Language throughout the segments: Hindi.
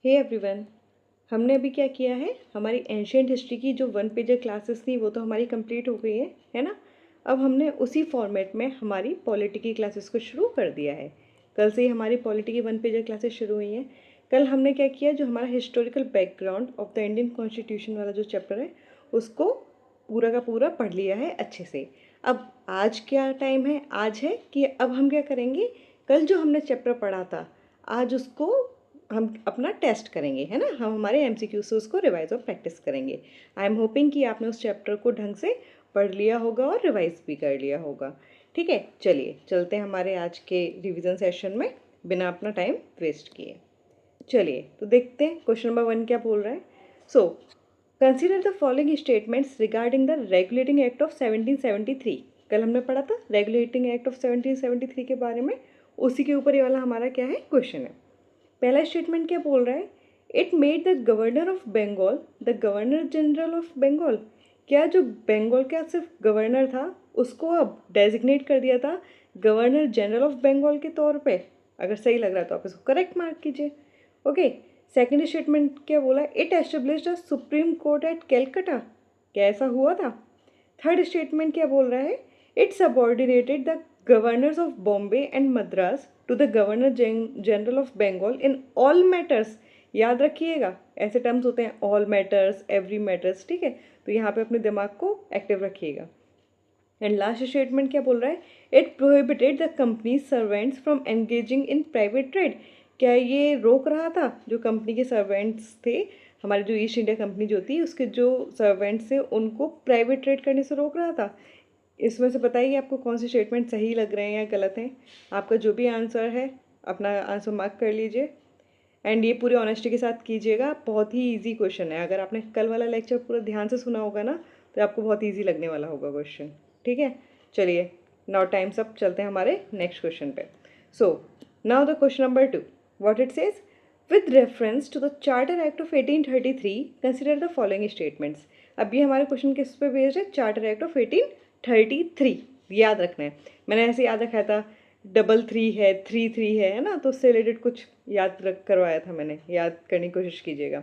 हे एवरीवन, हमने अभी क्या किया है, हमारी एंशियंट हिस्ट्री की जो 1 पेजर क्लासेस थी वो तो हमारी कंप्लीट हो गई है ना। अब हमने उसी फॉर्मेट में हमारी पॉलिटी की क्लासेस को शुरू कर दिया है। कल से ही हमारी पॉलिटी की 1 पेजर क्लासेस शुरू हुई हैं। कल हमने क्या किया, जो हमारा historical background of the Indian constitution वाला जो चैप्टर है उसको पूरा का पूरा पढ़ लिया है अच्छे से। अब आज क्या टाइम है, आज है कि अब हम क्या करेंगे, कल जो हमने चैप्टर पढ़ा था आज उसको हम अपना टेस्ट करेंगे, है ना। हम हमारे एमसीक्यू से उसको रिवाइज और प्रैक्टिस करेंगे। आई एम होपिंग कि आपने उस चैप्टर को ढंग से पढ़ लिया होगा और रिवाइज भी कर लिया होगा। ठीक है, चलिए चलते हैं हमारे आज के रिवीजन सेशन में बिना अपना टाइम वेस्ट किए। चलिए तो देखते हैं क्वेश्चन नंबर 1 क्या बोल रहा है। So consider the following statements regarding the regulating act of 1773। कल हमने पढ़ा था रेगुलेटिंग एक्ट ऑफ 1773 के बारे में, उसी के ऊपर ये वाला हमारा क्या है, क्वेश्चन है। पहला स्टेटमेंट क्या बोल रहा है, it made the governor of Bengal the governor general of Bengal. क्या जो बंगाल का सिर्फ गवर्नर था उसको अब डेजिग्नेट कर दिया था गवर्नर जनरल ऑफ बंगाल के तौर पे। अगर सही लग रहा है तो आप इसको करेक्ट मार्क कीजिए। ओके, सेकेंड स्टेटमेंट क्या बोला, it established a supreme court at Calcutta. क्या ऐसा हुआ था। थर्ड स्टेटमेंट क्या बोल रहा है, it subordinated the governors of Bombay and Madras to the governor general of Bengal in all matters. याद रखिएगा, ऐसे टर्म्स होते हैं ऑल मैटर्स, एवरी मैटर्स, ठीक है। तो यहाँ पे अपने दिमाग को एक्टिव रखिएगा। एंड लास्ट स्टेटमेंट क्या बोल रहा है, it prohibited the company servants from engaging in private trade. क्या ये रोक रहा था जो कंपनी के सर्वेंट्स थे, हमारी जो ईस्ट इंडिया कंपनी जो थी उसके जो सर्वेंट्स थे उनको प्राइवेट ट्रेड करने से रोक रहा था। इसमें से बताइए आपको कौन से स्टेटमेंट सही लग रहे हैं या गलत हैं। आपका जो भी आंसर है अपना आंसर मार्क कर लीजिए एंड ये पूरी ऑनेस्टी के साथ कीजिएगा। बहुत ही इजी क्वेश्चन है, अगर आपने कल वाला लेक्चर पूरा ध्यान से सुना होगा ना तो आपको बहुत ईजी लगने वाला होगा क्वेश्चन। ठीक है, चलिए नाउ टाइम्स अप, चलते हैं हमारे नेक्स्ट क्वेश्चन पे। So now the question number 2, what it says, with reference to the charter act of 1833 consider the following statements. अब ये हमारे क्वेश्चन किस पे बेस्ड है, चार्टर एक्ट ऑफ 1833। याद रखना है, मैंने ऐसे याद रखा था 3 है 3 है ना, तो उससे रिलेटेड कुछ याद रख करवाया था मैंने, याद करने की कोशिश कीजिएगा।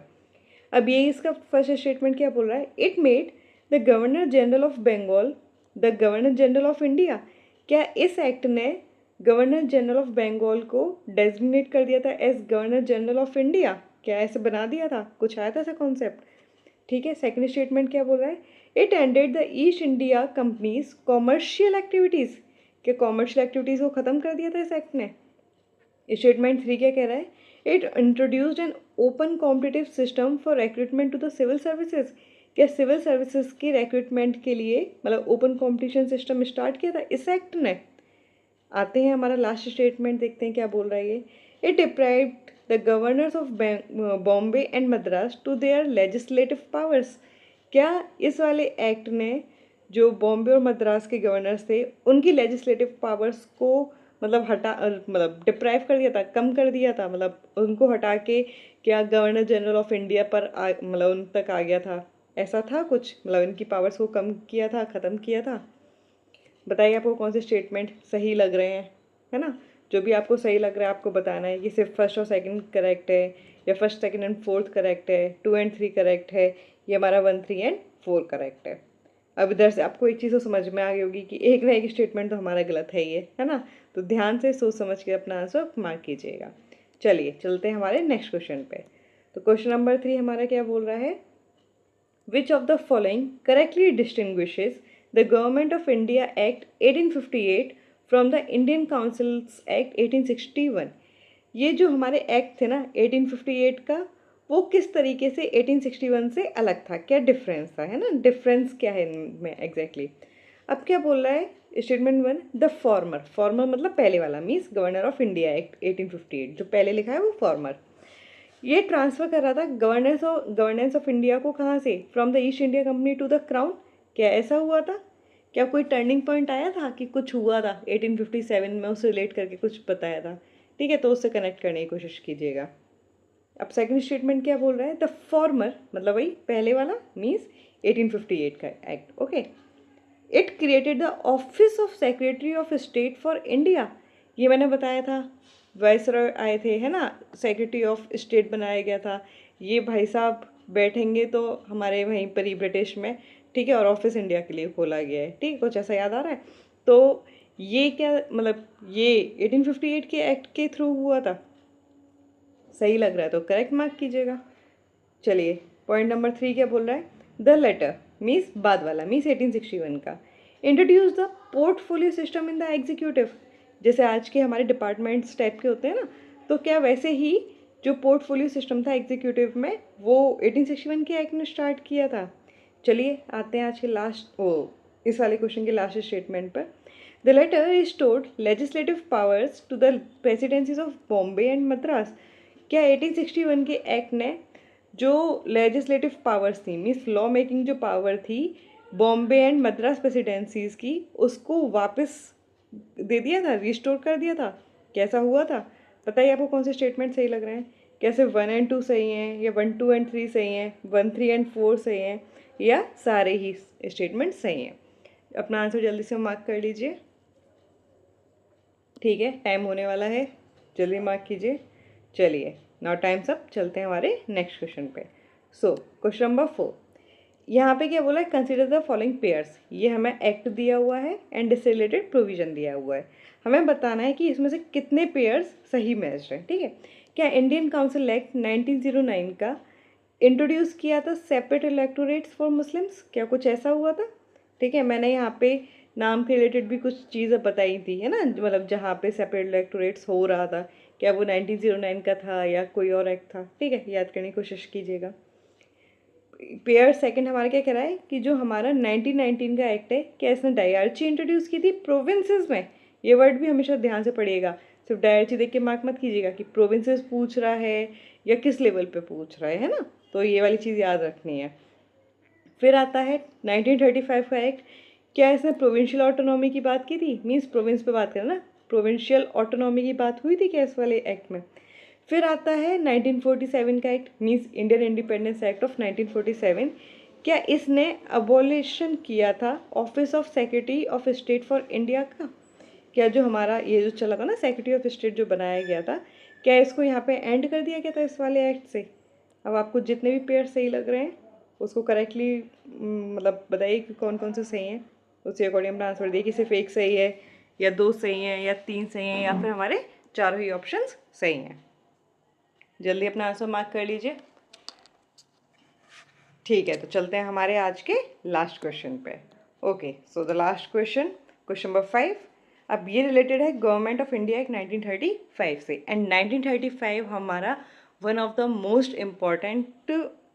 अब ये इसका फर्स्ट स्टेटमेंट क्या बोल रहा है, it made the governor general of Bengal the governor general of India. क्या इस एक्ट ने गवर्नर जनरल ऑफ बंगाल को डेजिग्नेट कर दिया था as governor general of India. क्या ऐसे बना दिया था, कुछ आया था ऐसा कॉन्सेप्ट। ठीक है, सेकंड स्टेटमेंट क्या बोल रहा है, it ended the East India companies commercial activities. क्या कॉमर्शियल एक्टिविटीज़ को ख़त्म कर दिया था इस एक्ट ने। स्टेटमेंट 3 क्या कह रहा है, it introduced an open competitive system for recruitment to the civil services. क्या सिविल सर्विसेज के रिक्रूटमेंट के लिए मतलब ओपन कॉम्पिटिशन सिस्टम स्टार्ट किया था इस एक्ट ने। आते हैं हमारा लास्ट स्टेटमेंट, देखते हैं क्या बोल रहा है ये, it deprived the governors of Bombay and Madras to their legislative powers. क्या इस वाले एक्ट ने जो बॉम्बे और मद्रास के गवर्नर्स थे उनकी लेजिस्लेटिव पावर्स को मतलब मतलब डिप्राइव कर दिया था, कम कर दिया था, मतलब उनको हटा के क्या गवर्नर जनरल ऑफ इंडिया पर मतलब उन तक आ गया था, ऐसा था कुछ, मतलब इनकी पावर्स को कम किया था, ख़त्म किया था। बताइए आपको कौन से स्टेटमेंट सही लग रहे हैं, है ना। जो भी आपको सही लग रहा है आपको बताना है कि सिर्फ फर्स्ट और सेकंड करेक्ट है या first second and fourth correct है, 2 एंड 3 करेक्ट है, ये हमारा 1 3 एंड 4 करेक्ट है। अब इधर से आपको एक चीज़ तो समझ में आ गई होगी कि एक ना एक स्टेटमेंट तो हमारा गलत है ये, है ना। तो ध्यान से सोच समझ के अपना आंसर मार्क कीजिएगा। चलिए चलते हैं हमारे नेक्स्ट क्वेश्चन पे। तो क्वेश्चन नंबर 3 हमारा क्या बोल रहा है, which of the following correctly distinguishes the Government of India Act 1858 from the Indian Councils Act 1861। ये जो हमारे एक्ट थे ना 1858 का, वो किस तरीके से 1861 से अलग था, क्या डिफरेंस था, है ना, डिफरेंस क्या है इनमें एग्जैक्टली। अब क्या बोल रहा है स्टेटमेंट 1, द फॉर्मर, फॉर्मर मतलब पहले वाला, means governor of India act 1858 जो पहले लिखा है वो फॉर्मर, ये ट्रांसफ़र कर रहा था गवर्नेंस ऑफ इंडिया को, कहाँ से, from the East India company to the crown. क्या ऐसा हुआ था, क्या कोई टर्निंग पॉइंट आया था कि कुछ हुआ था 1857 में, उससे रिलेट करके कुछ बताया था। ठीक है, तो उससे कनेक्ट करने की कोशिश कीजिएगा। अब सेकंड स्टेटमेंट क्या बोल रहा है, द फॉर्मर मतलब वही पहले वाला मीन्स 1858 का act. Okay, it created the office of secretary of state for India. ये मैंने बताया था वाइसरॉय आए थे, है ना, सेक्रेटरी ऑफ स्टेट बनाया गया था। ये भाई साहब बैठेंगे तो हमारे वहीं पर ही ब्रिटिश में, ठीक है, और ऑफिस इंडिया के लिए खोला गया है, ठीक है, कुछ ऐसा याद आ रहा है। तो ये क्या मतलब ये 1858 के एक्ट के थ्रू हुआ था। सही लग रहा है तो करेक्ट मार्क कीजिएगा। चलिए पॉइंट नंबर 3 क्या बोल रहा है, द लेटर मीन्स बाद वाला, मीन्स 1861 का introduce the portfolio system in the executive. जैसे आज के हमारे डिपार्टमेंट्स टाइप के होते हैं ना, तो क्या वैसे ही जो पोर्टफोलियो सिस्टम था एग्जीक्यूटिव में वो 1861 के एक्ट ने स्टार्ट किया था। चलिए आते हैं आज के लास्ट ओ इस वाले क्वेश्चन के लास्ट स्टेटमेंट पर। The latter restored legislative powers to the presidencies of Bombay and Madras. क्या 1861 के एक्ट ने जो लेजिस्लेटिव पावर्स थी, मीन्स लॉ मेकिंग जो पावर थी बॉम्बे एंड मद्रास प्रेसिडेंसीज की, उसको वापस दे दिया था, रिस्टोर कर दिया था। कैसा हुआ था बताइए, आपको कौन से स्टेटमेंट सही लग रहे हैं? कैसे 1 एंड 2 सही हैं, या 1 2 एंड 3 सही हैं, 1 3 एंड 4 सही हैं, या सारे ही स्टेटमेंट सही हैं? अपना आंसर जल्दी से मार्क कर लीजिए। ठीक है, टाइम होने वाला है, जल्दी मार्क कीजिए। चलिए नाउ टाइम्स अप, चलते हैं हमारे नेक्स्ट क्वेश्चन पे। सो क्वेश्चन नंबर 4, यहाँ पे क्या बोला है, कंसिडर द फॉलोइंग पेयर्स। ये हमें एक्ट दिया हुआ है एंड इससे रिलेटेड प्रोविजन दिया हुआ है। हमें बताना है कि इसमें से कितने पेयर्स सही मैच हैं, ठीक है। क्या इंडियन काउंसिल एक्ट 1909 का इंट्रोड्यूस किया था सेपरेट इलेक्टोरेट्स फॉर मुस्लिम्स? क्या कुछ ऐसा हुआ था? ठीक है, मैंने यहाँ पे नाम के रिलेटेड भी कुछ चीज़ें बताई थी, है ना, मतलब जहाँ पे सेपरेट इलेक्टोरेट्स हो रहा था, क्या वो 1909 का था या कोई और एक्ट था? ठीक है, याद करने की कोशिश कीजिएगा। पेयर सेकंड हमारा क्या कह रहा है कि जो हमारा 1919 का एक्ट है, क्या इसने डायarchy इंट्रोड्यूस की थी प्रोविंसेस में? ये वर्ड भी हमेशा ध्यान से पढ़िएगा, सिर्फ डायarchy देख के मार्क मत कीजिएगा कि प्रोविंसेस पूछ रहा है या किस लेवल पे पूछ रहा है ना, तो ये वाली चीज़ याद रखनी है। फिर आता है 1935 का एक्ट, क्या इसने प्रोविंशियल ऑटोनॉमी की बात की थी? मीन्स प्रोविंस पे बात करना, प्रोविंशियल ऑटोनॉमी की बात हुई थी क्या इस वाले एक्ट में? फिर आता है 1947 का act, means Indian independence act of 1947। क्या इसने अबॉलिशन किया था office of secretary of state for India का? क्या जो हमारा ये जो चला था ना सेक्रेटरी ऑफ स्टेट जो बनाया गया था, क्या इसको यहाँ पे एंड कर दिया गया था इस वाले एक्ट से? अब आपको जितने भी पेयर सही लग रहे हैं उसको करेक्टली मतलब बताइए कि कौन कौन से सही हैं, उसके अकॉर्डिंग अपना आंसर दिए कि सिर्फ एक सही है या 2 सही हैं या 3 सही हैं या फिर हमारे चारों ही ऑप्शंस सही हैं। जल्दी अपना आंसर मार्क कर लीजिए। ठीक है, तो चलते हैं हमारे आज के लास्ट क्वेश्चन पे। Okay, so the last question, question number 5। अब ये रिलेटेड है गवर्नमेंट ऑफ इंडिया एक्ट 1935 से, एंड 1935 हमारा one of the most important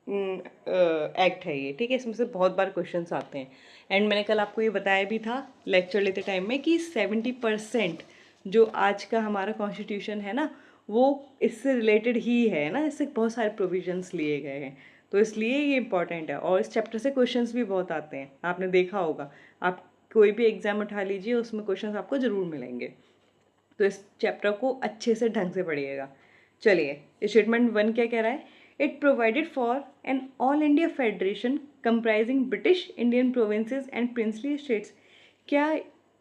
act है ये, ठीक है। इसमें से बहुत बार क्वेश्चंस आते हैं, एंड मैंने कल आपको ये बताया भी था लेक्चर लेते टाइम में कि 70% जो आज का हमारा कॉन्स्टिट्यूशन है ना, वो इससे रिलेटेड ही है ना, इससे बहुत सारे प्रोविजंस लिए गए हैं, तो इसलिए ये इंपॉर्टेंट है। और इस चैप्टर से क्वेश्चंस भी बहुत आते हैं, आपने देखा होगा, आप कोई भी एग्जाम उठा लीजिए उसमें क्वेश्चंस आपको ज़रूर मिलेंगे, तो इस चैप्टर को अच्छे से ढंग से पढ़िएगा। चलिए स्टेटमेंट 1 क्या कह रहा है, it provided for an all India federation comprising British Indian provinces and princely states. क्या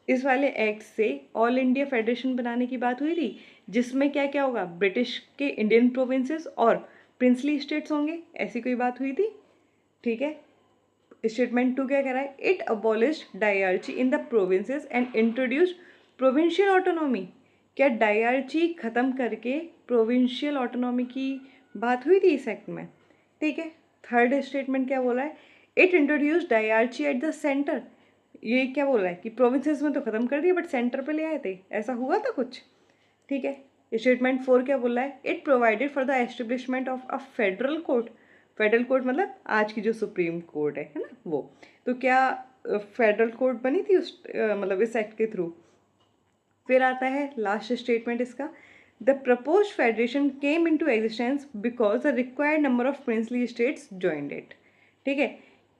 इस वाले एक्ट से ऑल इंडिया फेडरेशन बनाने की बात हुई थी, जिसमें क्या क्या होगा, ब्रिटिश के इंडियन प्रोविंसेस और प्रिंसली स्टेट्स होंगे, ऐसी कोई बात हुई थी? ठीक है, स्टेटमेंट 2 क्या कह रहा है, it abolished diarchy in the provinces and introduced provincial autonomy. क्या डायarchy खत्म करके प्रोविंशियल ऑटोनॉमी की बात हुई थी इस एक्ट में? ठीक है, थर्ड स्टेटमेंट क्या बोला है, it introduced diarchy at the centre. ये क्या बोल रहा है कि प्रोविंसेस में तो ख़त्म कर दिया बट सेंटर पे ले आए थे, ऐसा हुआ था कुछ? ठीक है, स्टेटमेंट 4 क्या बोल रहा है, it provided for the establishment of a federal court. Federal court मतलब आज की जो सुप्रीम कोर्ट है ना वो, तो क्या फेडरल कोर्ट बनी थी उस मतलब इस एक्ट के थ्रू? फिर आता है लास्ट स्टेटमेंट इसका, the propose federation came into existence because the required number of princely states joined it. ठीक है,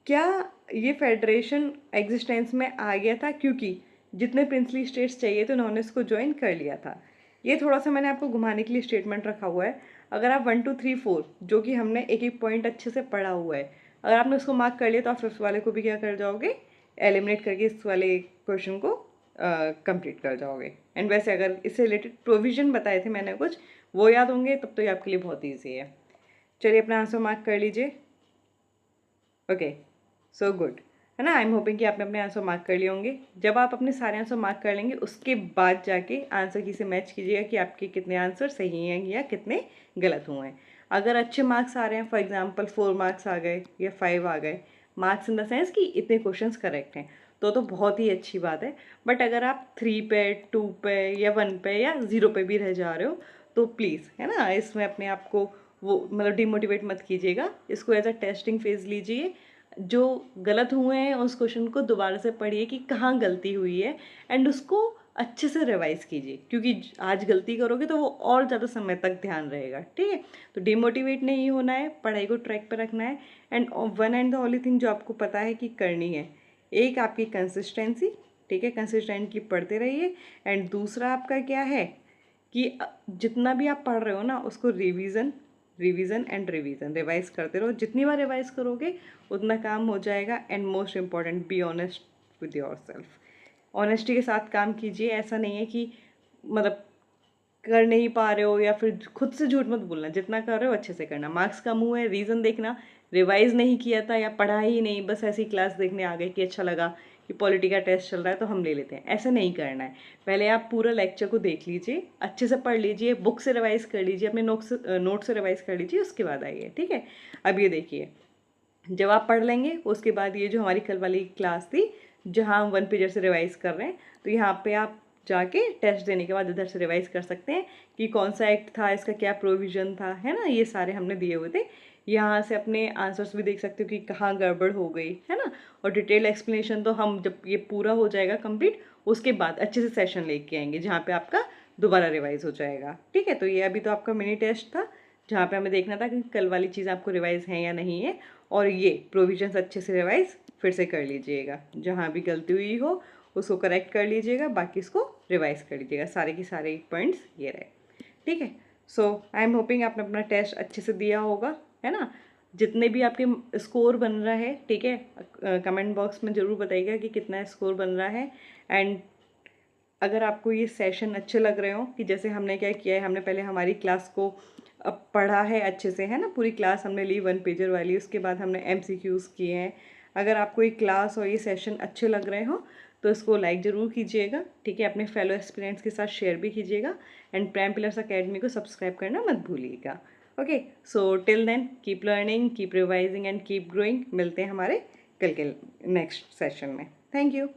क्या ये फेडरेशन एग्जिस्टेंस में आ गया था क्योंकि जितने प्रिंसली स्टेट्स चाहिए थे उन्होंने इसको ज्वाइन कर लिया था? ये थोड़ा सा मैंने आपको घुमाने के लिए स्टेटमेंट रखा हुआ है। अगर आप 1 2 3 4 जो कि हमने एक एक पॉइंट अच्छे से पढ़ा हुआ है, अगर आपने उसको मार्क कर लिया तो आप फिफ्थ वाले को भी क्या कर जाओगे, एलिमिनेट करके इस वाले क्वेश्चन को कंप्लीट कर जाओगे। एंड वैसे अगर इससे रिलेटेड प्रोविज़न बताए थे मैंने कुछ, वो याद होंगे तब तो ये आपके लिए बहुत ईजी है। चलिए अपना आंसर मार्क कर लीजिए। ओके, सो गुड, है ना। आई एम होपिंग कि आपने अपने आंसर मार्क कर लिए होंगे। जब आप अपने सारे आंसर मार्क कर लेंगे उसके बाद जाके आंसर की से मैच कीजिएगा कि आपके कितने आंसर सही हैं या कितने गलत हुए हैं। अगर अच्छे मार्क्स आ रहे हैं, फॉर एग्जांपल 4 मार्क्स आ गए या 5 आ गए, मार्क्स इन द सेंस कि इतने क्वेश्चंस करेक्ट हैं, तो बहुत ही अच्छी बात है। बट अगर आप 3 पे, 2 पे या 1 पे या 0 पे भी रह जा रहे हो तो प्लीज़, है ना, इसमें अपने आप को वो मतलब डिमोटिवेट मत कीजिएगा। इसको एज अ टेस्टिंग फेज़ लीजिए। जो गलत हुए हैं उस क्वेश्चन को दोबारा से पढ़िए कि कहाँ गलती हुई है, एंड उसको अच्छे से रिवाइज कीजिए, क्योंकि आज गलती करोगे तो वो और ज़्यादा समय तक ध्यान रहेगा। ठीक है, तो डिमोटिवेट नहीं होना है, पढ़ाई को ट्रैक पर रखना है। And one and the only thing जो आपको पता है कि करनी है, एक आपकी कंसिस्टेंसी। ठीक है, कंसिस्टेंटली पढ़ते रहिए। एंड दूसरा आपका क्या है कि जितना भी आप पढ़ रहे हो ना उसको revision revision and revision revise करते रहो। जितनी बार रिवाइज करोगे उतना काम हो जाएगा। And most important, be honest with your self. Honesty के साथ काम कीजिए। ऐसा नहीं है कि मतलब कर नहीं पा रहे हो या फिर खुद से झूठ मत बोलना, जितना कर रहे हो अच्छे से करना। मार्क्स कम हुए, रीज़न देखना, रिवाइज नहीं किया था या पढ़ा ही नहीं, बस ऐसी क्लास देखने आ गए कि अच्छा लगा कि पॉलिटी का टेस्ट चल रहा है तो हम ले लेते हैं, ऐसा नहीं करना है। पहले आप पूरा लेक्चर को देख लीजिए, अच्छे से पढ़ लीजिए, बुक से रिवाइज कर लीजिए, अपने नोट से रिवाइज कर लीजिए, उसके बाद आइए। ठीक है, अब ये देखिए, जब आप पढ़ लेंगे उसके बाद ये जो हमारी कल वाली क्लास थी जहाँ हम 1 पेजर से रिवाइज कर रहे हैं, तो यहाँ पे आप जाके टेस्ट देने के बाद इधर से रिवाइज कर सकते हैं कि कौन सा एक्ट था, इसका क्या प्रोविज़न था, है ना, ये सारे हमने दिए हुए थे। यहाँ से अपने आंसर्स भी देख सकते हो कि कहाँ गड़बड़ हो गई, है ना। और डिटेल एक्सप्लेनेशन तो हम जब ये पूरा हो जाएगा कंप्लीट उसके बाद अच्छे से सेशन लेके आएंगे जहाँ पे आपका दोबारा रिवाइज हो जाएगा। ठीक है, तो ये अभी तो आपका मिनी टेस्ट था जहाँ पे हमें देखना था कि कल वाली चीज़ आपको रिवाइज है या नहीं है। और ये प्रोविजंस अच्छे से रिवाइज फिर से कर लीजिएगा, जहाँ भी गलती हुई हो उसको करेक्ट कर लीजिएगा, बाकी इसको रिवाइज कर लीजिएगा। सारे के सारे पॉइंट्स ये रहे। ठीक है, सो आई एम होपिंग आपने अपना टेस्ट अच्छे से दिया होगा, है ना। जितने भी आपके स्कोर बन रहा है, ठीक है, कमेंट बॉक्स में ज़रूर बताइएगा कि कितना स्कोर बन रहा है। एंड अगर आपको ये सेशन अच्छे लग रहे हो कि जैसे हमने क्या किया है, हमने पहले हमारी क्लास को अब पढ़ा है अच्छे से, है ना, पूरी क्लास हमने ली 1 पेजर वाली, उसके बाद हमने MCQs किए हैं। अगर आपको ये क्लास और ये सेशन अच्छे लग रहे हो तो इसको लाइक ज़रूर कीजिएगा। ठीक है, अपने फेलो एस्पिरेंट्स के साथ शेयर भी कीजिएगा। एंड प्राइम पिलर्स अकेडमी को सब्सक्राइब करना मत भूलिएगा। Okay, so till then keep learning, keep revising and keep growing. मिलते हैं हमारे कल के नेक्स्ट सेशन में। Thank you.